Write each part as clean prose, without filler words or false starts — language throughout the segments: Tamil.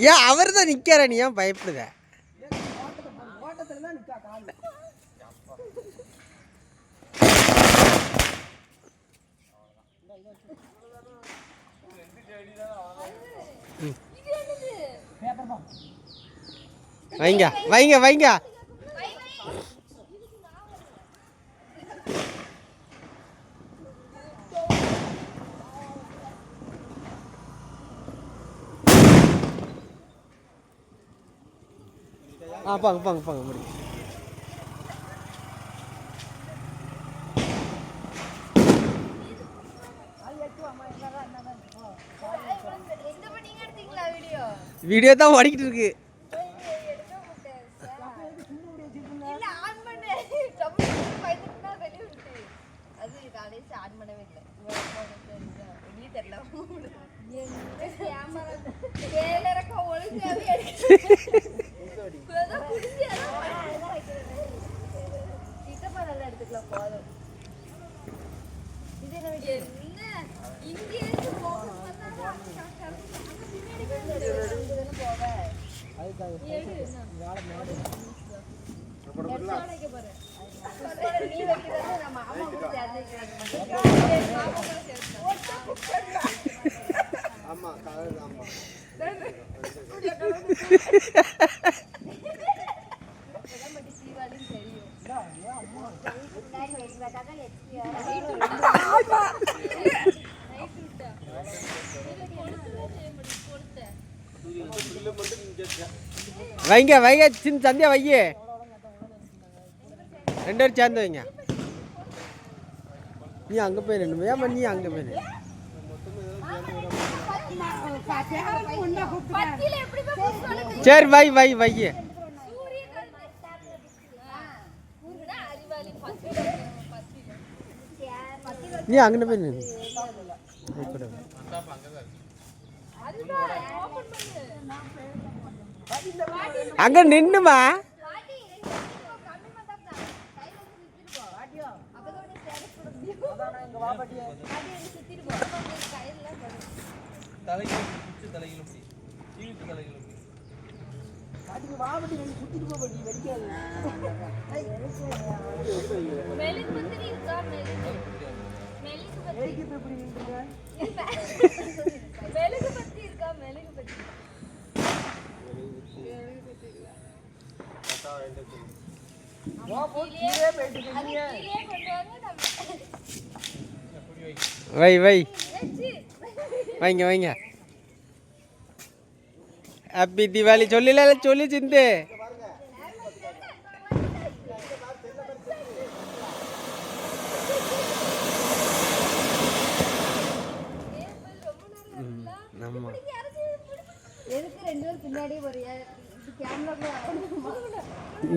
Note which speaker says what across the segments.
Speaker 1: ஏன் அவர் தான் நிற்கிற, நீ ஏன் பயப்படுத? வைங்க வைங்க வைங்க. பாங்க பாங்க பாங்க முடியும். வீடியோ தான் ஓடிக்கிட்டு இருக்கு. வைங்க வைங்க, சின்ன சந்தியா வைங்க, 2 பேரும் சேர்ந்து வைங்க. நீ அங்கே போய் நின்று, ஏமா நீ அங்கே போய் நின்று. சரி வை வை வைய. நீ அங்கே போய் நின்று. அங்க நின்னுமா. வை வை வைங்க வைங்க. ஹாப்பி தீபாவளி சொல்லல சொல்லி சிந்து.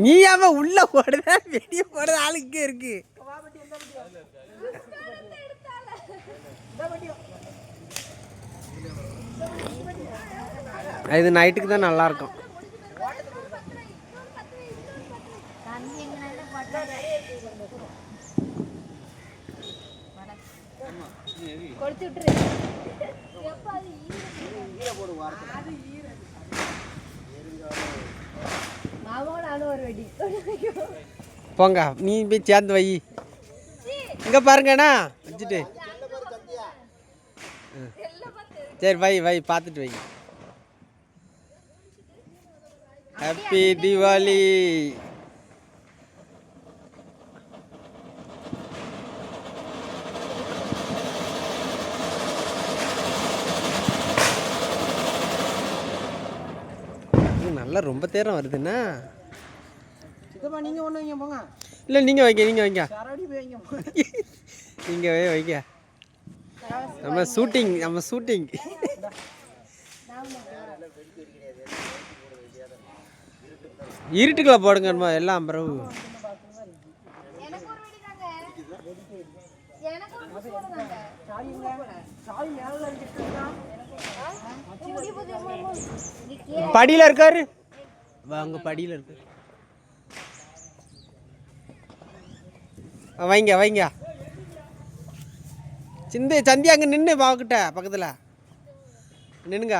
Speaker 1: நீ அவ உள்ள போடுற, வெளியே போடுற ஆளுக்கு இருக்கு. இது நைட்டுக்கு தான் நல்லா இருக்கும். போங்க, நீ போய் சேர்ந்து வை. இங்க பாருங்கண்ணா வச்சுட்டு. சரி வை வை, பார்த்துட்டு வை. ஹாப்பி தீபாவளி. நல்லா ரொம்ப தேரம் வருதுண்ணா. நீங்கள் ஒன்று வைங்க போங்க. இல்லை நீங்கள் வைங்க, நீங்கள் வைங்க, நீங்கள் வைங்க. நம்ம ஷூட்டிங், நம்ம ஷூட்டிங். இருட்டுக்குள்ள போடுங்கம்மா எல்லாம். பிறகு படியில் இருக்காரு, வாங்க படியில் இருக்கு. வைங்க வைங்க. சிந்தி சந்தி அங்கே நின்று பாக்கிட்ட பக்கத்தில். நின்னுங்க